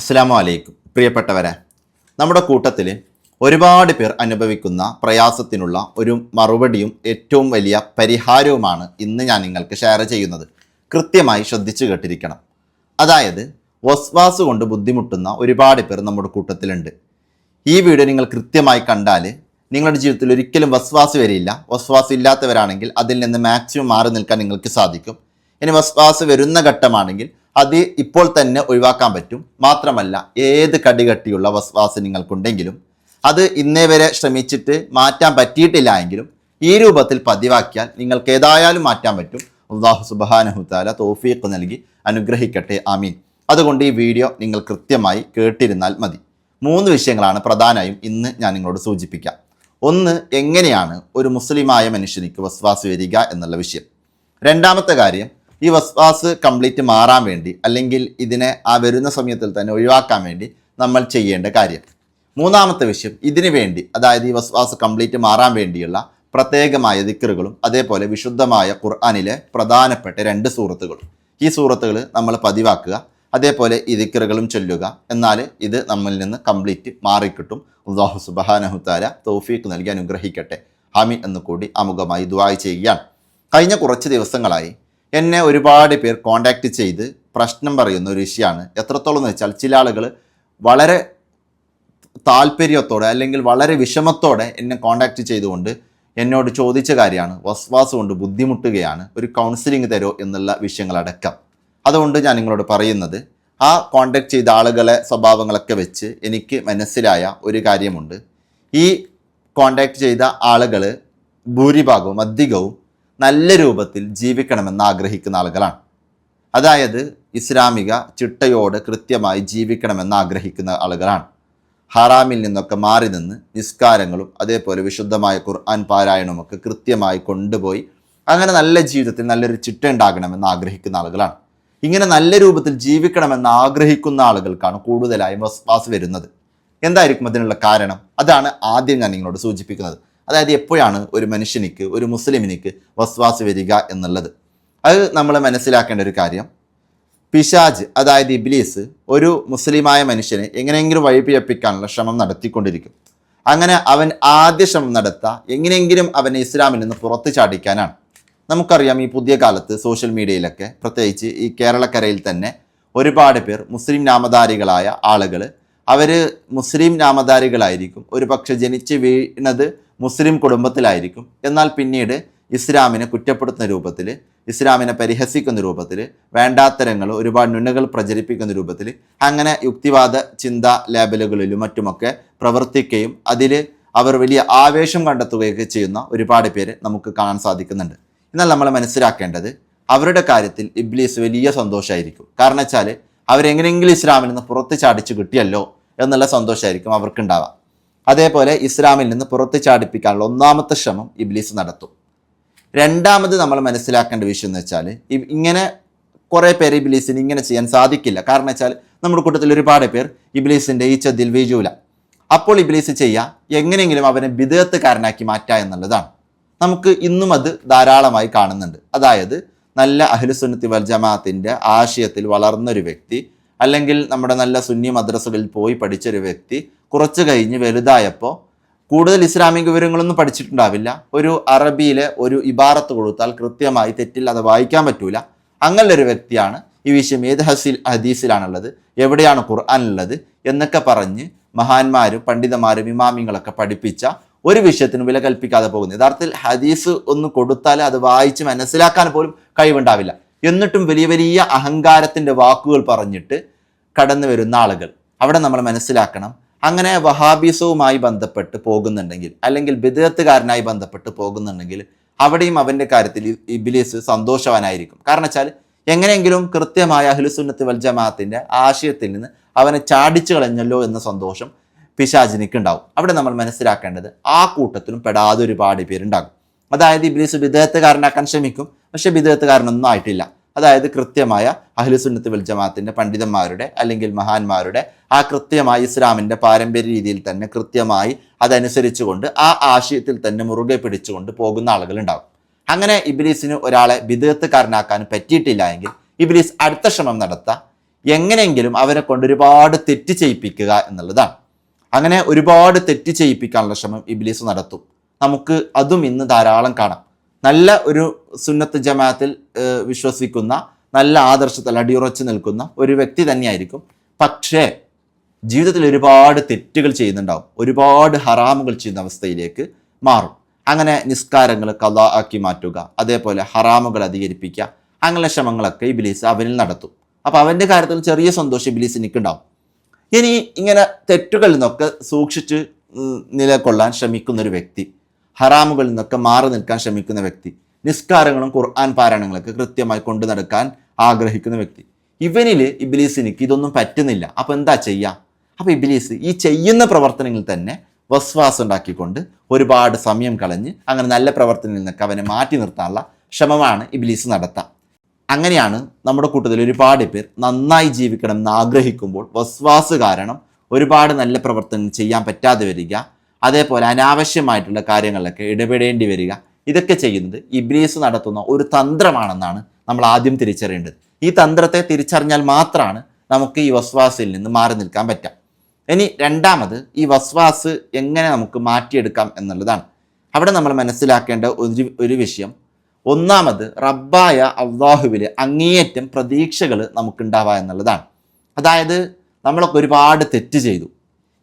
അസ്സലാമു അലൈക്കും. പ്രിയപ്പെട്ടവരെ, നമ്മുടെ കൂട്ടത്തിൽ ഒരുപാട് പേർ അനുഭവിക്കുന്ന പ്രയാസത്തിനുള്ള ഒരു മറുപടിയും ഏറ്റവും വലിയ പരിഹാരവുമാണ് ഇന്ന് ഞാൻ നിങ്ങൾക്ക് ഷെയർ ചെയ്യുന്നത്. കൃത്യമായി ശ്രദ്ധിച്ചു കേട്ടിരിക്കണം. അതായത് വസ്വാസ് കൊണ്ട് ബുദ്ധിമുട്ടുന്ന ഒരുപാട് പേർ നമ്മുടെ കൂട്ടത്തിലുണ്ട്. ഈ വീഡിയോ നിങ്ങൾ കൃത്യമായി കണ്ടാൽ നിങ്ങളുടെ ജീവിതത്തിൽ ഒരിക്കലും വസ്വാസ് വരില്ല. വസ്വാസ് ഇല്ലാത്തവരാണെങ്കിൽ അതിൽ നിന്ന് മാക്സിമം മാറി നിൽക്കാൻ നിങ്ങൾക്ക് സാധിക്കും. ഇനി വസ്വാസ് വരുന്ന ഘട്ടമാണെങ്കിൽ അത് ഇപ്പോൾ തന്നെ ഒഴിവാക്കാൻ പറ്റും. മാത്രമല്ല, ഏത് കടികട്ടിയുള്ള വസ്വാസ് നിങ്ങൾക്കുണ്ടെങ്കിലും അത് ഇന്നേ വരെ ശ്രമിച്ചിട്ട് മാറ്റാൻ പറ്റിയിട്ടില്ല എങ്കിലും ഈ രൂപത്തിൽ പതിവാക്കിയാൽ നിങ്ങൾക്ക് ഏതായാലും മാറ്റാൻ പറ്റും. അല്ലാഹു സുബ്ഹാനഹു തആല തൗഫീഖ് നൽകി അനുഗ്രഹിക്കട്ടെ, ആമീൻ. അതുകൊണ്ട് ഈ വീഡിയോ നിങ്ങൾ കൃത്യമായി കേട്ടിരുന്നാൽ മതി. 3 വിഷയങ്ങളാണ് പ്രധാനമായും ഇന്ന് ഞാൻ നിങ്ങളോട് സൂചിപ്പിക്കാം. ഒന്ന്, എങ്ങനെയാണ് ഒരു മുസ്ലിമായ മനുഷ്യനിക്ക് വസ്വാസ് വരിക എന്നുള്ള വിഷയം. രണ്ടാമത്തെ കാര്യം, ഈ വസ്വാസ് കംപ്ലീറ്റ് മാറാൻ വേണ്ടി അല്ലെങ്കിൽ ഇതിനെ വരുന്ന സമയത്തിൽ തന്നെ ഒഴിവാക്കാൻ വേണ്ടി നമ്മൾ ചെയ്യേണ്ട കാര്യം. മൂന്നാമത്തെ വിഷയം, ഇതിനു വേണ്ടി അതായത് ഈ വസ്വാസ് കംപ്ലീറ്റ് മാറാൻ വേണ്ടിയുള്ള പ്രത്യേകമായ ദിക്റുകളും അതേപോലെ വിശുദ്ധമായ ഖുർആനിലെ പ്രധാനപ്പെട്ട 2 സൂറത്തുകളും. ഈ സൂറത്തുകൾ നമ്മൾ പതിവാക്കുക, അതേപോലെ ഈ ദിക്റുകളും ചൊല്ലുക. എന്നാൽ ഇത് നമ്മളിൽ നിന്ന് കംപ്ലീറ്റ് മാറിക്കിട്ടും. അല്ലാഹു സുബ്ഹാനഹു തആല തൗഫീഖ് നൽകി അനുഗ്രഹിക്കട്ടെ, ആമീൻ എന്ന് കൂടി ആമുഖമായി ദുആ ചെയ്യുകയാണ്. കഴിഞ്ഞ കുറച്ച് ദിവസങ്ങളായി എന്നെ ഒരുപാട് പേർ കോൺടാക്റ്റ് ചെയ്ത് പ്രശ്നം പറയുന്ന ഒരു വിഷയമാണ്. എത്രത്തോളം എന്ന് വെച്ചാൽ ചില ആളുകൾ വളരെ താല്പര്യത്തോടെ അല്ലെങ്കിൽ വളരെ വിഷമത്തോടെ എന്നെ കോൺടാക്റ്റ് ചെയ്തുകൊണ്ട് എന്നോട് ചോദിച്ച കാര്യമാണ്, വസ്വാസ് കൊണ്ട് ബുദ്ധിമുട്ടുകയാണ്, ഒരു കൗൺസിലിംഗ് തരോ എന്നുള്ള വിഷയങ്ങളടക്കം. അതുകൊണ്ട് ഞാൻ നിങ്ങളോട് പറയുന്നത്, ആ കോൺടാക്റ്റ് ചെയ്ത ആളുകളെ സ്വഭാവങ്ങളൊക്കെ വെച്ച് എനിക്ക് മനസ്സിലായ ഒരു കാര്യമുണ്ട്. ഈ കോൺടാക്റ്റ് ചെയ്ത ആളുകൾ ഭൂരിഭാഗവും അധികവും നല്ല രൂപത്തിൽ ജീവിക്കണമെന്ന് ആഗ്രഹിക്കുന്ന ആളുകളാണ്. അതായത് ഇസ്ലാമിക ചിട്ടയോട് കൃത്യമായി ജീവിക്കണമെന്ന് ആഗ്രഹിക്കുന്ന ആളുകളാണ്. ഹറാമിൽ നിന്നൊക്കെ മാറി നിന്ന് നിസ്കാരങ്ങളും അതേപോലെ വിശുദ്ധമായ ഖുർആൻ പാരായണമൊക്കെ കൃത്യമായി കൊണ്ടുപോയി അങ്ങനെ നല്ല ജീവിതത്തിൽ നല്ലൊരു ചിട്ട ഉണ്ടാകണമെന്ന് ആഗ്രഹിക്കുന്ന ആളുകളാണ്. ഇങ്ങനെ നല്ല രൂപത്തിൽ ജീവിക്കണമെന്ന് ആഗ്രഹിക്കുന്ന ആളുകൾക്കാണ് കൂടുതലായും വസ്വാസ് വരുന്നത്. എന്തായിരിക്കും അതിനുള്ള കാരണം? അതാണ് ആദ്യം ഞാൻ നിങ്ങളോട് സൂചിപ്പിക്കുന്നത്. അതായത് എപ്പോഴാണ് ഒരു മനുഷ്യനിക്ക്, ഒരു മുസ്ലിമിനിക്ക് വസ്വാസ് വരിക എന്നുള്ളത്. അത് നമ്മൾ മനസ്സിലാക്കേണ്ട ഒരു കാര്യം, പിശാജ് അതായത് ഇബ്ലീസ് ഒരു മുസ്ലിമായ മനുഷ്യനെ എങ്ങനെയെങ്കിലും വഴിപിഴപ്പിക്കാനുള്ള ശ്രമം നടത്തിക്കൊണ്ടിരിക്കും. അങ്ങനെ അവൻ ആദ്യ ശ്രമം എങ്ങനെയെങ്കിലും അവനെ ഇസ്ലാമിൽ നിന്ന് പുറത്തു ചാടിക്കാനാണ്. നമുക്കറിയാം, ഈ പുതിയ കാലത്ത് സോഷ്യൽ മീഡിയയിലൊക്കെ പ്രത്യേകിച്ച് ഈ കേരളക്കരയിൽ തന്നെ ഒരുപാട് പേർ മുസ്ലിം നാമധാരികളായ ആളുകൾ, അവർ മുസ്ലിം നാമധാരികളായിരിക്കും, ഒരു പക്ഷെ ജനിച്ച് വീണത് മുസ്ലിം കുടുംബത്തിലായിരിക്കും. എന്നാൽ പിന്നീട് ഇസ്ലാമിനെ കുറ്റപ്പെടുത്തുന്ന രൂപത്തിൽ, ഇസ്ലാമിനെ പരിഹസിക്കുന്ന രൂപത്തിൽ, വേണ്ടാത്തരങ്ങൾ ഒരുപാട് നുണകൾ പ്രചരിപ്പിക്കുന്ന രൂപത്തിൽ അങ്ങനെ യുക്തിവാദ ചിന്താ ലേബലുകളിലും മറ്റുമൊക്കെ പ്രവർത്തിക്കുകയും അതിൽ അവർ വലിയ ആവേശം കണ്ടെത്തുകയൊക്കെ ചെയ്യുന്ന ഒരുപാട് പേര് നമുക്ക് കാണാൻ സാധിക്കുന്നുണ്ട്. എന്നാൽ നമ്മൾ മനസ്സിലാക്കേണ്ടത്, അവരുടെ കാര്യത്തിൽ ഇബ്ലീസ് വലിയ സന്തോഷമായിരിക്കും. കാരണം വെച്ചാൽ അവരെങ്ങനെയെങ്കിലും ഇസ്ലാമിൽ നിന്ന് പുറത്ത് ചാടിച്ച് കിട്ടിയല്ലോ എന്നുള്ള സന്തോഷമായിരിക്കും അവർക്കുണ്ടാവുക. അതേപോലെ ഇസ്ലാമിൽ നിന്ന് പുറത്ത് ചാടിപ്പിക്കാനുള്ള ഒന്നാമത്തെ ശ്രമം ഇബ്ലീസ് നടത്തും. രണ്ടാമത് നമ്മൾ മനസ്സിലാക്കേണ്ട വിഷയം എന്ന് വെച്ചാൽ, ഇങ്ങനെ കുറേ പേര് ഇബ്ലീസിന് ഇങ്ങനെ ചെയ്യാൻ സാധിക്കില്ല. കാരണം വെച്ചാൽ നമ്മുടെ കൂട്ടത്തിൽ ഒരുപാട് പേർ ഇബ്ലീസിൻ്റെ ഈ ചതിൽ വീഴൂല. അപ്പോൾ ഇബ്ലീസ് ചെയ്യുക, എങ്ങനെയെങ്കിലും അവനെ ബിദ്അത്തുകാരനാക്കി മാറ്റുക എന്നുള്ളതാണ്. നമുക്ക് ഇന്നും അത് ധാരാളമായി കാണുന്നുണ്ട്. അതായത് നല്ല അഹ്ലുസുന്നത്തി വൽ ജമാഅത്തിൻ്റെ ആശയത്തിൽ വളർന്നൊരു വ്യക്തി, അല്ലെങ്കിൽ നമ്മുടെ നല്ല സുന്നി മദ്രസകളിൽ പോയി പഠിച്ചൊരു വ്യക്തി കുറച്ച് കഴിഞ്ഞ് വലുതായപ്പോൾ കൂടുതൽ ഇസ്ലാമിക വിവരങ്ങളൊന്നും പഠിച്ചിട്ടുണ്ടാവില്ല. ഒരു അറബിയിലെ ഒരു ഇബാറത്ത് കൊടുത്താൽ കൃത്യമായി തെറ്റില്ലാതെ വായിക്കാൻ പറ്റൂല. അങ്ങനൊരു വ്യക്തിയാണ് ഈ വിഷയം ഏത് ഹദീസിലാണുള്ളത്, എവിടെയാണ് ഖുർആനുള്ളത് എന്നൊക്കെ പറഞ്ഞ് മഹാന്മാരും പണ്ഡിതന്മാരും ഇമാമിങ്ങളൊക്കെ പഠിപ്പിച്ച ഒരു വിഷയത്തിന് വില കൽപ്പിക്കാതെ പോകുന്നത്. യഥാർത്ഥത്തിൽ ഹദീസ് ഒന്ന് കൊടുത്താൽ അത് വായിച്ച് മനസ്സിലാക്കാൻ പോലും കഴിവുണ്ടാവില്ല. എന്നിട്ടും വലിയ വലിയ അഹങ്കാരത്തിൻ്റെ വാക്കുകൾ പറഞ്ഞിട്ട് കടന്നു വരുന്ന ആളുകൾ. അവിടെ നമ്മൾ മനസ്സിലാക്കണം, അങ്ങനെ വഹാബീസവുമായി ബന്ധപ്പെട്ട് പോകുന്നുണ്ടെങ്കിൽ അല്ലെങ്കിൽ ബിദ്അത്തുകാരനായി ബന്ധപ്പെട്ട് പോകുന്നുണ്ടെങ്കിൽ അവിടെയും അവൻ്റെ കാര്യത്തിൽ ഇബ്ലീസ് സന്തോഷവാനായിരിക്കും. കാരണം വെച്ചാൽ എങ്ങനെയെങ്കിലും കൃത്യമായ അഹ്ലുസുന്നത്ത് വൽ ജമാഅത്തിൻ്റെ ആശയത്തിൽ നിന്ന് അവനെ ചാടിച്ചു കളഞ്ഞല്ലോ എന്ന സന്തോഷം പിശാചിനിക്ക് ഉണ്ടാവും. അവിടെ നമ്മൾ മനസ്സിലാക്കേണ്ടത്, ആ കൂട്ടത്തിലും പെടാതെ ഒരുപാട് പേരുണ്ടാകും. അതായത് ഇബ്ലീസ് ബിദ്അത്തുകാരനാക്കാൻ ശ്രമിക്കും, പക്ഷേ ബിദ്അത്തുകാരനൊന്നും ആയിട്ടില്ല. അതായത് കൃത്യമായ അഹ്ലുസുന്നത്ത് വൽ ജമാഅത്തിൻ്റെ പണ്ഡിതന്മാരുടെ അല്ലെങ്കിൽ മഹാന്മാരുടെ ആ കൃത്യമായി ഇസ്ലാമിൻ്റെ പാരമ്പര്യ രീതിയിൽ തന്നെ കൃത്യമായി അതനുസരിച്ചുകൊണ്ട് ആ ആശയത്തിൽ തന്നെ മുറുകെ പിടിച്ചുകൊണ്ട് പോകുന്ന ആളുകളുണ്ടാകും. അങ്ങനെ ഇബ്ലീസിന് ഒരാളെ ബിദ്അത്തുകാരനാക്കാൻ പറ്റിയിട്ടില്ല എങ്കിൽ ഇബ്ലീസ് അടുത്ത ശ്രമം നടത്താം, എങ്ങനെയെങ്കിലും അവരെ കൊണ്ട് ഒരുപാട് തെറ്റ് ചെയ്യിപ്പിക്കുക എന്നുള്ളതാണ്. അങ്ങനെ ഒരുപാട് തെറ്റ് ചെയ്യിപ്പിക്കാനുള്ള ശ്രമം ഇബ്ലീസ് നടത്തും. നമുക്ക് അതും ഇന്ന് ധാരാളം കാണാം. നല്ല ഒരു സുന്നത്ത് ജമാഅത്തിൽ വിശ്വസിക്കുന്ന, നല്ല ആദർശത്തിൽ അടിയുറച്ച് നിൽക്കുന്ന ഒരു വ്യക്തി തന്നെയായിരിക്കും. പക്ഷേ ജീവിതത്തിൽ ഒരുപാട് തെറ്റുകൾ ചെയ്യുന്നുണ്ടാവും, ഒരുപാട് ഹറാമുകൾ ചെയ്യുന്ന അവസ്ഥയിലേക്ക് മാറും. അങ്ങനെ നിസ്കാരങ്ങൾ ഖളാ ആക്കി മാറ്റുക, അതേപോലെ ഹറാമുകൾ അധികരിപ്പിക്കുക, അങ്ങനെ ശ്രമങ്ങളൊക്കെ ഇബ്ലീസ് അവനിൽ നടത്തും. അപ്പോൾ അവൻ്റെ കാര്യത്തിൽ ചെറിയ സന്തോഷം ഇബ്ലീസ് എനിക്കുണ്ടാവും. ഇനി ഇങ്ങനെ തെറ്റുകളിൽ നിന്നൊക്കെ സൂക്ഷിച്ച് നിലകൊള്ളാൻ ശ്രമിക്കുന്നൊരു വ്യക്തി, ഹറാമുകളിൽ നിന്നൊക്കെ മാറി നിൽക്കാൻ ശ്രമിക്കുന്ന വ്യക്തി, നിസ്കാരങ്ങളും ഖുർആൻ പാരായണങ്ങളൊക്കെ കൃത്യമായി കൊണ്ടു നടക്കാൻ ആഗ്രഹിക്കുന്ന വ്യക്തി, ഇവനിൽ ഇബ്ലീസിനിക്ക് ഇതൊന്നും പറ്റുന്നില്ല. അപ്പോൾ എന്താ ചെയ്യുക? അപ്പോൾ ഇബ്ലീസ് ഈ ചെയ്യുന്ന പ്രവർത്തനങ്ങളിൽ തന്നെ വസ്വാസ് ഉണ്ടാക്കിക്കൊണ്ട് ഒരുപാട് സമയം കളഞ്ഞ് അങ്ങനെ നല്ല പ്രവർത്തനങ്ങളിൽ നിന്നൊക്കെ അവനെ മാറ്റി നിർത്താനുള്ള ശ്രമമാണ് ഇബ്ലീസ് നടത്തുക. അങ്ങനെയാണ് നമ്മുടെ കൂട്ടത്തിൽ ഒരുപാട് പേർ നന്നായി ജീവിക്കണം എന്ന് ആഗ്രഹിക്കുമ്പോൾ വസ്വാസ് കാരണം ഒരുപാട് നല്ല പ്രവർത്തനങ്ങൾ ചെയ്യാൻ പറ്റാതെ വരിക, അതേപോലെ അനാവശ്യമായിട്ടുള്ള കാര്യങ്ങളിലൊക്കെ ഇടപെടേണ്ടി വരിക. ഇതൊക്കെ ചെയ്യുന്നത് ഇബ്ലീസ് നടത്തുന്ന ഒരു തന്ത്രമാണെന്നാണ് നമ്മൾ ആദ്യം തിരിച്ചറിയേണ്ടത്. ഈ തന്ത്രത്തെ തിരിച്ചറിഞ്ഞാൽ മാത്രമാണ് നമുക്ക് ഈ വസ്വാസിൽ നിന്ന് മാറി നിൽക്കാൻ പറ്റുക. ഇനി രണ്ടാമത്, ഈ വസ്വാസ് എങ്ങനെ നമുക്ക് മാറ്റിയെടുക്കാം എന്നുള്ളതാണ്. അവിടെ നമ്മൾ മനസ്സിലാക്കേണ്ട ഒരു വിഷയം, ഒന്നാമത് റബ്ബായ അള്ളാഹുവിൽ അങ്ങേയറ്റം പ്രതീക്ഷകൾ നമുക്കുണ്ടാവുക എന്നുള്ളതാണ്. അതായത് നമ്മളൊക്കെ ഒരുപാട് തെറ്റ് ചെയ്തു.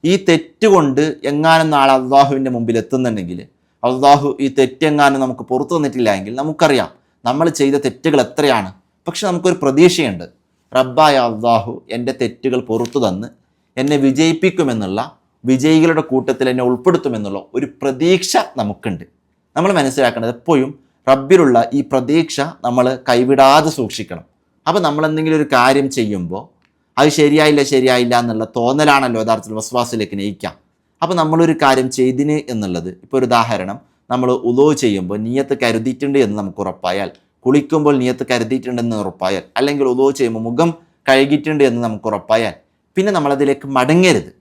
ഈ തെറ്റ് കൊണ്ട് എങ്ങാനും നാളെ അള്ളാഹുവിൻ്റെ മുമ്പിൽ എത്തുന്നുണ്ടെങ്കിൽ, അള്ളാഹു ഈ തെറ്റെങ്ങാനും നമുക്ക് പുറത്തു തന്നിട്ടില്ല എങ്കിൽ നമുക്കറിയാം നമ്മൾ ചെയ്ത തെറ്റുകൾ എത്രയാണ്. പക്ഷെ നമുക്കൊരു പ്രതീക്ഷയുണ്ട്, റബ്ബായ അള്ളാഹു എൻ്റെ തെറ്റുകൾ പുറത്തു തന്ന് എന്നെ വിജയിപ്പിക്കുമെന്നുള്ള, വിജയികളുടെ കൂട്ടത്തിൽ എന്നെ ഉൾപ്പെടുത്തുമെന്നുള്ള ഒരു പ്രതീക്ഷ നമുക്കുണ്ട്. നമ്മൾ മനസ്സിലാക്കേണ്ടത് എപ്പോഴും റബ്ബിലുള്ള ഈ പ്രതീക്ഷ നമ്മൾ കൈവിടാതെ സൂക്ഷിക്കണം. അപ്പോൾ നമ്മൾ എന്തെങ്കിലും ഒരു കാര്യം ചെയ്യുമ്പോൾ അത് ശരിയായില്ല എന്നുള്ള തോന്നലാണല്ലോ യഥാർത്ഥത്തിൽ വസ്വാസിലേക്ക് നയിക്കാം. അപ്പോൾ നമ്മളൊരു കാര്യം ചെയ്തിന് എന്നുള്ളത്, ഇപ്പോൾ ഒരു ഉദാഹരണം, നമ്മൾ ഉളൂ ചെയ്യുമ്പോൾ നിയത്ത് കരുതിയിട്ടുണ്ട് എന്ന് നമുക്ക് ഉറപ്പായാൽ, കുളിക്കുമ്പോൾ നിയത്ത് കരുതിയിട്ടുണ്ടെന്ന് ഉറപ്പായാൽ, അല്ലെങ്കിൽ ഉളൂ ചെയ്യുമ്പോൾ മുഖം കഴുകിയിട്ടുണ്ട് എന്ന് നമുക്ക് ഉറപ്പായാൽ, പിന്നെ നമ്മളതിലേക്ക് മടങ്ങരുത്.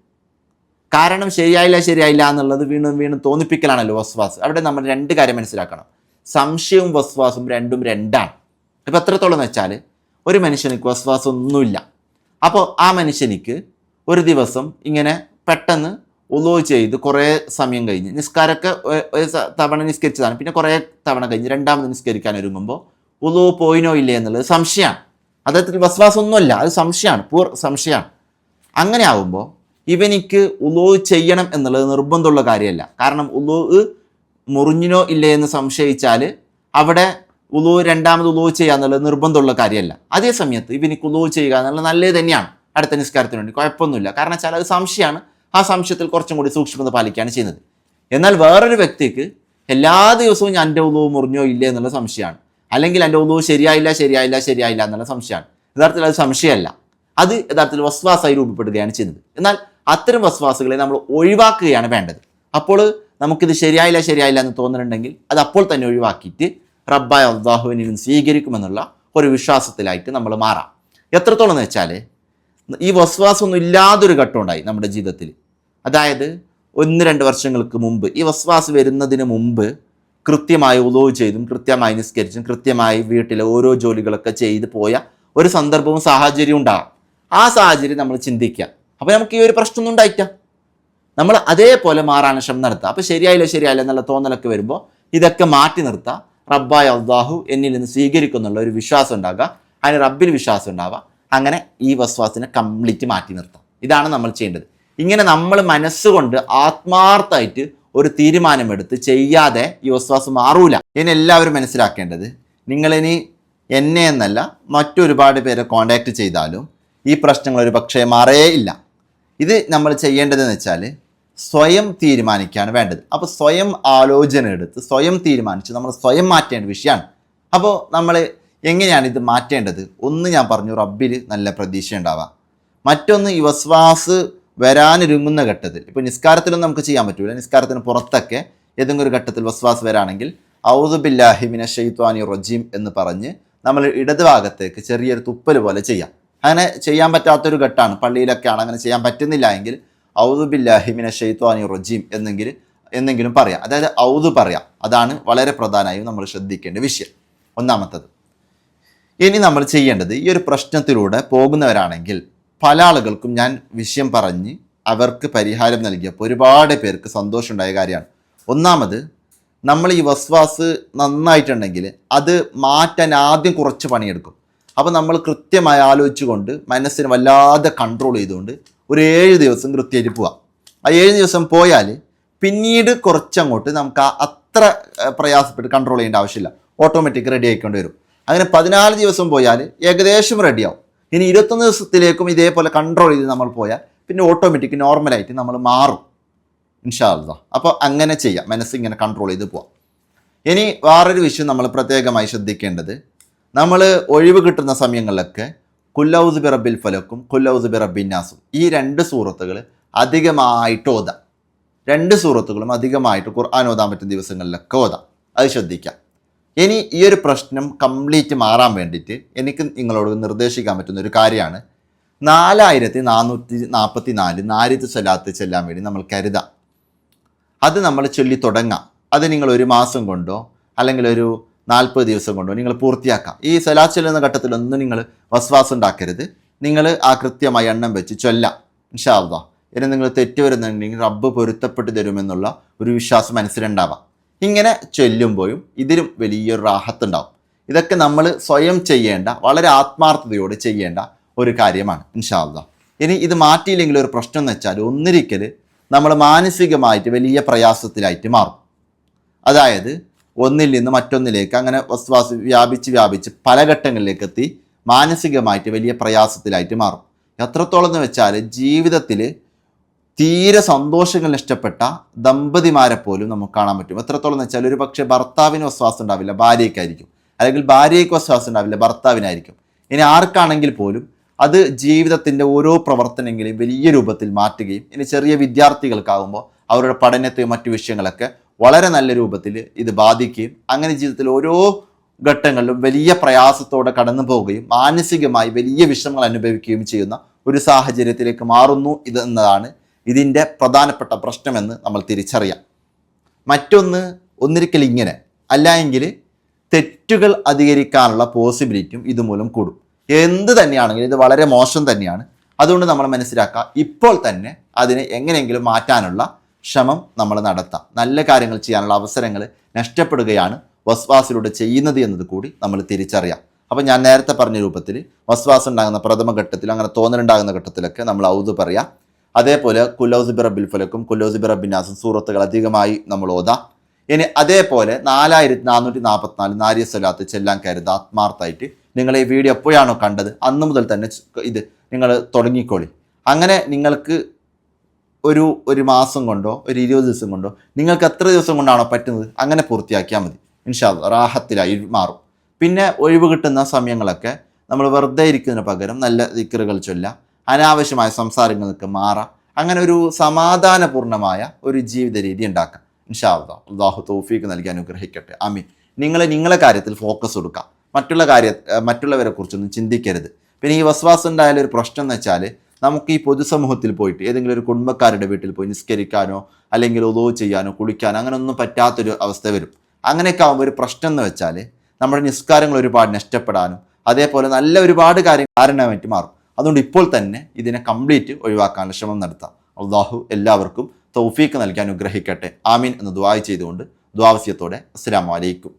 കാരണം ശരിയായില്ല എന്നുള്ളത് വീണ്ടും തോന്നിപ്പിക്കലാണല്ലോ വസ്വാസ്. അവിടെ നമ്മൾ രണ്ട് കാര്യം മനസ്സിലാക്കണം. സംശയവും വസ്വാസും രണ്ടും രണ്ടാണ്. ഇപ്പം എത്രത്തോളം എന്ന് വെച്ചാൽ, ഒരു മനുഷ്യനിക്ക് വസ്വാസം ഒന്നുമില്ല. അപ്പോൾ ആ മനുഷ്യനിക്ക് ഒരു ദിവസം ഇങ്ങനെ പെട്ടെന്ന് ഉളൂ ചെയ്ത് കുറേ സമയം കഴിഞ്ഞ്, നിസ്കാരമൊക്കെ ഒരു തവണ നിസ്കരിച്ചതാണ്, പിന്നെ കുറേ തവണ കഴിഞ്ഞ് രണ്ടാമത് നിസ്കരിക്കാൻ ഒരുങ്ങുമ്പോൾ ഉളൂ പോയിനോ ഇല്ലേ എന്നുള്ളത് സംശയമാണ്. അദ്ദേഹത്തിൽ വസ്വാസം ഒന്നുമല്ല, അത് സംശയമാണ്, സംശയമാണ്. അങ്ങനെ ആവുമ്പോൾ ഇവനിക്ക് ഉളൂ ചെയ്യണം എന്നുള്ളത് നിർബന്ധമുള്ള കാര്യമല്ല. കാരണം ഉളൂ മുറിഞ്ഞിനോ ഇല്ലേ എന്ന് സംശയിച്ചാൽ അവിടെ രണ്ടാമത് ഉളൂ ചെയ്യുക എന്നുള്ളത് നിർബന്ധമുള്ള കാര്യമല്ല. അതേ സമയത്ത് ഇവനിക്ക് ഉളൂ ചെയ്യുക എന്നുള്ളത് നല്ലത് തന്നെയാണ് അടുത്ത നിസ്കാരത്തിന് വേണ്ടി, കുഴപ്പമൊന്നുമില്ല. കാരണം വെച്ചാൽ അത് സംശയമാണ്, ആ സംശയത്തിൽ കുറച്ചും കൂടി സൂക്ഷ്മത പാലിക്കുകയാണ് ചെയ്യുന്നത്. എന്നാൽ വേറൊരു വ്യക്തിക്ക് എല്ലാ ദിവസവും ഞാൻ എൻ്റെ ഉളൂ മുറിഞ്ഞോ ഇല്ലേ എന്നുള്ള സംശയമാണ്, അല്ലെങ്കിൽ എൻ്റെ ഉളൂ ശരിയായില്ല എന്നുള്ള സംശയമാണ്. യഥാർത്ഥത്തിൽ അത് സംശയമല്ല, അത് യഥാർത്ഥത്തിൽ വസ്വാസായി രൂപപ്പെടുകയാണ് ചെയ്യുന്നത്. എന്നാൽ അത്തരം വസ്വാസുകളെ നമ്മൾ ഒഴിവാക്കുകയാണ് വേണ്ടത്. അപ്പോൾ നമുക്കിത് ശരിയായില്ല എന്ന് തോന്നുന്നുണ്ടെങ്കിൽ അത് അപ്പോൾ തന്നെ ഒഴിവാക്കിയിട്ട് റബ്ബായ അള്ളാഹുവിനെ സ്വീകരിക്കുമെന്നുള്ള ഒരു വിശ്വാസത്തിലായിട്ട് നമ്മൾ മാറാം. എത്രത്തോളം എന്ന് വെച്ചാൽ, ഈ വസ്വാസമൊന്നും ഇല്ലാതൊരു ഘട്ടം ഉണ്ടായി നമ്മുടെ ജീവിതത്തിൽ. അതായത് 1-2 വർഷങ്ങൾക്ക് മുമ്പ്, ഈ വസ്വാസ് വരുന്നതിന് മുമ്പ് കൃത്യമായി ഉളൂ ചെയ്തും കൃത്യമായി നിസ്കരിച്ചും കൃത്യമായി വീട്ടിലെ ഓരോ ജോലികളൊക്കെ ചെയ്ത് പോയ ഒരു സന്ദർഭവും സാഹചര്യവും ഉണ്ടാകാം. ആ സാഹചര്യം നമ്മൾ ചിന്തിക്കുക. അപ്പോൾ നമുക്ക് ഈ ഒരു പ്രശ്നമൊന്നും ഉണ്ടായിട്ട നമ്മൾ അതേപോലെ മാറാൻ ശ്രമം നടത്തുക. അപ്പോൾ ശരിയായില്ല എന്നുള്ള തോന്നലൊക്കെ വരുമ്പോൾ ഇതൊക്കെ മാറ്റി നിർത്തുക. റബ്ബായ അള്ളാഹു എന്നിൽ നിന്ന് സ്വീകരിക്കുന്നുള്ള ഒരു വിശ്വാസം ഉണ്ടാകുക, അതിന് റബ്ബിൽ വിശ്വാസം ഉണ്ടാവുക. അങ്ങനെ ഈ വസ്വാസിനെ കംപ്ലീറ്റ് മാറ്റി നിർത്താം. ഇതാണ് നമ്മൾ ചെയ്യേണ്ടത്. ഇങ്ങനെ നമ്മൾ മനസ്സുകൊണ്ട് ആത്മാർത്ഥമായിട്ട് ഒരു തീരുമാനമെടുത്ത് ചെയ്യാതെ ഈ വസ്വാസം മാറൂല. ഇനി എല്ലാവരും മനസ്സിലാക്കേണ്ടത്, നിങ്ങളിനി എന്നെ എന്നല്ല മറ്റൊരുപാട് പേരെ കോണ്ടാക്ട് ചെയ്താലും ഈ പ്രശ്നങ്ങൾ ഒരു പക്ഷേ മാറേയില്ല. ഇത് നമ്മൾ ചെയ്യേണ്ടതെന്ന് വെച്ചാൽ സ്വയം തീരുമാനിക്കുകയാണ് വേണ്ടത്. അപ്പോൾ സ്വയം ആലോചന എടുത്ത് സ്വയം തീരുമാനിച്ച് നമ്മൾ സ്വയം മാറ്റേണ്ട വിഷയമാണ്. അപ്പോൾ നമ്മൾ എങ്ങനെയാണ് ഇത് മാറ്റേണ്ടത്? ഒന്ന് ഞാൻ പറഞ്ഞു, റബ്ബിൽ നല്ല പ്രതീക്ഷ ഉണ്ടാവുക. മറ്റൊന്ന്, ഈ വസ്വാസ് വരാനൊരുങ്ങുന്ന ഘട്ടത്തിൽ, ഇപ്പോൾ നിസ്കാരത്തിലൊന്നും നമുക്ക് ചെയ്യാൻ പറ്റില്ല, നിസ്കാരത്തിന് പുറത്തൊക്കെ ഏതെങ്കിലും ഒരു ഘട്ടത്തിൽ വസ്വാസ് വരാണെങ്കിൽ ഔദു ബില്ലാഹി മിനശ് ശൈത്വാനിർ റജീം എന്ന് പറഞ്ഞ് നമ്മൾ ഇടതുഭാഗത്തേക്ക് ചെറിയൊരു തുപ്പൽ പോലെ ചെയ്യാം. അങ്ങനെ ചെയ്യാൻ പറ്റാത്തൊരു ഘട്ടമാണ്, പള്ളിയിലൊക്കെയാണ്, അങ്ങനെ ചെയ്യാൻ പറ്റുന്നില്ല എങ്കിൽ ഔദു ബില്ലാഹി മിനശ് ശൈത്വാനിർ റജീം എന്നെങ്കിലും പറയാം. അതായത് ഔദു പറയാം. അതാണ് വളരെ പ്രധാനമായും നമ്മൾ ശ്രദ്ധിക്കേണ്ട വിഷയം, ഒന്നാമത്തത്. ഇനി നമ്മൾ ചെയ്യേണ്ടത്, ഈ ഒരു പ്രശ്നത്തിലൂടെ പോകുന്നവരാണെങ്കിൽ പല ആളുകൾക്കും ഞാൻ വിഷയം പറഞ്ഞ് അവർക്ക് പരിഹാരം നൽകിയപ്പോൾ ഒരുപാട് പേർക്ക് സന്തോഷമുണ്ടായ കാര്യമാണ്. ഒന്നാമത്, നമ്മൾ ഈ വസ്വാസ് നന്നായിട്ടുണ്ടെങ്കിൽ അത് മാറ്റാൻ ആദ്യം കുറച്ച് പണിയെടുക്കും. അപ്പോൾ നമ്മൾ കൃത്യമായി ആലോചിച്ചുകൊണ്ട് മനസ്സിനെ വല്ലാതെ കൺട്രോൾ ചെയ്തുകൊണ്ട് ഒരു 7 ദിവസം കൃത്യമായിട്ട് പോവാം. ആ 7 ദിവസം പോയാൽ പിന്നീട് കുറച്ചങ്ങോട്ട് നമുക്ക് അത്ര പ്രയാസപ്പെട്ട് കൺട്രോൾ ചെയ്യേണ്ട ആവശ്യമില്ല, ഓട്ടോമാറ്റിക് റെഡി ആയിക്കൊണ്ട് വരും. അങ്ങനെ 14 ദിവസം പോയാൽ ഏകദേശം റെഡിയാവും. ഇനി 21 ദിവസത്തിലേക്കും ഇതേപോലെ കൺട്രോൾ ചെയ്ത് നമ്മൾ പോയാൽ പിന്നെ ഓട്ടോമാറ്റിക് നോർമലായിട്ട് നമ്മൾ മാറും ഇൻഷാ അല്ലാഹ്. അപ്പോൾ അങ്ങനെ ചെയ്യാം, മനസ്സിങ്ങനെ കൺട്രോൾ ചെയ്ത് പോവാം. ഇനി വേറൊരു വിഷയം നമ്മൾ പ്രത്യേകമായി ശ്രദ്ധിക്കേണ്ടത്, നമ്മൾ ഒഴിവ് കിട്ടുന്ന സമയങ്ങളിലൊക്കെ ഖുൽ ബി റബ്ബിൽ ഫലക്കും ഖുൽ ബി റബ്ബിൻ നാസും ഈ 2 സൂറത്തുകൾ അധികമായിട്ട് ഓതാം. 2 സൂറത്തുകളും അധികമായിട്ട് ഖുർആൻ ഓതാൻ പറ്റുന്ന ദിവസങ്ങളിലൊക്കെ ഓതാം. അത് ശ്രദ്ധിക്കാം. ഇനി ഈ ഒരു പ്രശ്നം കംപ്ലീറ്റ് മാറാൻ വേണ്ടിയിട്ട് എനിക്ക് നിങ്ങളോട് നിർദ്ദേശിക്കാൻ പറ്റുന്ന ഒരു കാര്യമാണ് 4444 നാരിത്ത് സ്വലാത്ത് ചെല്ലാൻ വേണ്ടി നമ്മൾ കരുതാം. അത് നമ്മൾ ചൊല്ലി തുടങ്ങാം. അത് നിങ്ങൾ 1 മാസം കൊണ്ടോ അല്ലെങ്കിൽ ഒരു 40 ദിവസം കൊണ്ടോ നിങ്ങൾ പൂർത്തിയാക്കാം. ഈ സ്വലാത്ത് ചൊല്ലുന്ന ഘട്ടത്തിലൊന്നും നിങ്ങൾ വസ്വാസം ഉണ്ടാക്കരുത്. നിങ്ങൾ ആ കൃത്യമായി എണ്ണം വെച്ച് ചൊല്ലാം ഇൻഷാ അല്ലാഹ്. ഇനി നിങ്ങൾ തെറ്റ് വരുന്നുണ്ടെങ്കിൽ റബ്ബ് പൊരുത്തപ്പെട്ട് തരുമെന്നുള്ള ഒരു വിശ്വാസം മനസ്സിലുണ്ടാവാം. ഇങ്ങനെ ചൊല്ലുമ്പോഴും ഇതിലും വലിയൊരു റാഹത്തുണ്ടാവും. ഇതൊക്കെ നമ്മൾ സ്വയം ചെയ്യേണ്ട, വളരെ ആത്മാർത്ഥതയോടെ ചെയ്യേണ്ട ഒരു കാര്യമാണ് ഇൻഷാ അല്ലാഹ്. ഇനി ഇത് മാറ്റിയില്ലെങ്കിൽ ഒരു പ്രശ്നം എന്ന് വെച്ചാൽ ഒന്നിരിക്കൽ നമ്മൾ മാനസികമായിട്ട് വലിയ പ്രയാസത്തിലായിട്ട് മാറും. അതായത് ഒന്നിൽ നിന്ന് മറ്റൊന്നിലേക്ക് അങ്ങനെ വസ്വാസ് വ്യാപിച്ച് പല ഘട്ടങ്ങളിലേക്ക് എത്തി മാനസികമായിട്ട് വലിയ പ്രയാസത്തിലായിട്ട് മാറും. എത്രത്തോളം എന്ന് വെച്ചാൽ ജീവിതത്തിൽ തീരെ സന്തോഷങ്ങൾ നഷ്ടപ്പെട്ട ദമ്പതിമാരെ പോലും നമുക്ക് കാണാൻ പറ്റും. എത്രത്തോളം എന്ന് വെച്ചാൽ ഒരു പക്ഷേ ഭർത്താവിന് വസ്വാസം ഉണ്ടാവില്ല, ഭാര്യയ്ക്കായിരിക്കും, അല്ലെങ്കിൽ ഭാര്യയ്ക്ക് വസ്വാസം ഉണ്ടാവില്ല, ഭർത്താവിനായിരിക്കും. ഇനി ആർക്കാണെങ്കിൽ പോലും അത് ജീവിതത്തിൻ്റെ ഓരോ പ്രവർത്തനങ്ങളെയും വലിയ രൂപത്തിൽ മാറ്റുകയും, ഇനി ചെറിയ വിദ്യാർത്ഥികൾക്കാകുമ്പോൾ അവരുടെ പഠനത്തെയും മറ്റു വിഷയങ്ങളൊക്കെ വളരെ നല്ല രൂപത്തിൽ ഇത് ബാധിക്കുകയും അങ്ങനെ ജീവിതത്തിൽ ഓരോ ഘട്ടങ്ങളിലും വലിയ പ്രയാസത്തോടെ കടന്നു പോവുകയും മാനസികമായി വലിയ വിഷമങ്ങൾ അനുഭവിക്കുകയും ചെയ്യുന്ന ഒരു സാഹചര്യത്തിലേക്ക് മാറുന്നു ഇത് എന്നതാണ് ഇതിൻ്റെ പ്രധാനപ്പെട്ട പ്രശ്നമെന്ന് നമ്മൾ തിരിച്ചറിയാം. ഒന്നിരിക്കൽ ഇങ്ങനെ അല്ല എങ്കിൽ തെറ്റുകൾ അധികരിക്കാനുള്ള പോസിബിലിറ്റിയും ഇതുമൂലം കൂടും. എന്ത് തന്നെയാണെങ്കിലും ഇത് വളരെ മോശം തന്നെയാണ്. അതുകൊണ്ട് നമ്മൾ മനസ്സിലാക്കുക, ഇപ്പോൾ തന്നെ അതിനെ എങ്ങനെയെങ്കിലും മാറ്റാനുള്ള ശ്രമം നമ്മൾ നടത്താം. നല്ല കാര്യങ്ങൾ ചെയ്യാനുള്ള അവസരങ്ങൾ നഷ്ടപ്പെടുകയാണ് വസ്വാസിലൂടെ ചെയ്യുന്നത് എന്നത് കൂടി നമ്മൾ തിരിച്ചറിയാം. അപ്പോൾ ഞാൻ നേരത്തെ പറഞ്ഞ രൂപത്തിൽ വസ്വാസം ഉണ്ടാകുന്ന പ്രഥമ ഘട്ടത്തിൽ, അങ്ങനെ തോന്നലുണ്ടാകുന്ന ഘട്ടത്തിലൊക്കെ നമ്മൾ ഔദ് പറയാം. അതേപോലെ ഖുൽ ബി റബ്ബിൽ ഫലക്കും ഖുൽ ബി റബ്ബിൻ നാസും സൂറത്തുകൾ അധികമായി നമ്മൾ ഓതാം. ഇനി അതേപോലെ 4444 നാരിയ സ്വലാത്ത് ചെല്ലാൻ കരുതാം ആത്മാർത്ഥമായിട്ട്. നിങ്ങൾ ഈ വീഡിയോ എപ്പോഴാണോ കണ്ടത് അന്ന് മുതൽ തന്നെ ഇത് നിങ്ങൾ തുടങ്ങിക്കോളി. അങ്ങനെ നിങ്ങൾക്ക് ഒരു മാസം കൊണ്ടോ ഒരു 20 ദിവസം കൊണ്ടോ നിങ്ങൾക്ക് എത്ര ദിവസം കൊണ്ടാണോ പറ്റുന്നത് അങ്ങനെ പൂർത്തിയാക്കിയാൽ മതി. ഇൻഷാ അല്ലാഹ് റാഹത്തിലായി മാറും. പിന്നെ ഒഴിവ് കിട്ടുന്ന സമയങ്ങളൊക്കെ നമ്മൾ വെറുതെ ഇരിക്കുന്നതിന് പകരം നല്ല ദിക്റുകൾ ചൊല്ലാം, അനാവശ്യമായ സംസാരങ്ങൾക്ക് മാറാം. അങ്ങനെ ഒരു സമാധാനപൂർണ്ണമായ ഒരു ജീവിത രീതി ഉണ്ടാക്കാം ഇൻഷാ അല്ലാഹ്. അല്ലാഹു തൗഫീഖ് നൽകി അനുഗ്രഹിക്കട്ടെ. ആമീൻ. നിങ്ങളെ കാര്യത്തിൽ ഫോക്കസ് കൊടുക്കുക, മറ്റുള്ളവരെ കുറിച്ചൊന്നും ചിന്തിക്കരുത്. പിന്നെ ഈ വസ്വാസം ഉണ്ടായാലും ഒരു പ്രശ്നം എന്ന് വെച്ചാൽ, നമുക്ക് ഈ പൊതുസമൂഹത്തിൽ പോയിട്ട് ഏതെങ്കിലും ഒരു കുടുംബക്കാരുടെ വീട്ടിൽ പോയി നിസ്കരിക്കാനോ അല്ലെങ്കിൽ ഉളൂ ചെയ്യാനോ കുളിക്കാനോ അങ്ങനെ ഒന്നും പറ്റാത്തൊരു അവസ്ഥ വരും. അങ്ങനെയൊക്കെ ആകുമ്പോൾ ഒരു പ്രശ്നം എന്ന് വെച്ചാൽ നമ്മുടെ നിസ്കാരങ്ങൾ ഒരുപാട് നഷ്ടപ്പെടാനും അതേപോലെ നല്ല ഒരുപാട് കാര്യങ്ങൾ കാരണമായിട്ട് മാറും. അതുകൊണ്ട് ഇപ്പോൾ തന്നെ ഇതിനെ കംപ്ലീറ്റ് ഒഴിവാക്കാനുള്ള ശ്രമം നടത്താം. അല്ലാഹു എല്ലാവർക്കും തൗഫീഖ് നൽകി അനുഗ്രഹിക്കട്ടെ. ആമീൻ എന്ന് ദുആ ചെയ്തുകൊണ്ട് ദുആവസിയത്തോടെ അസ്സലാമു അലൈക്കും.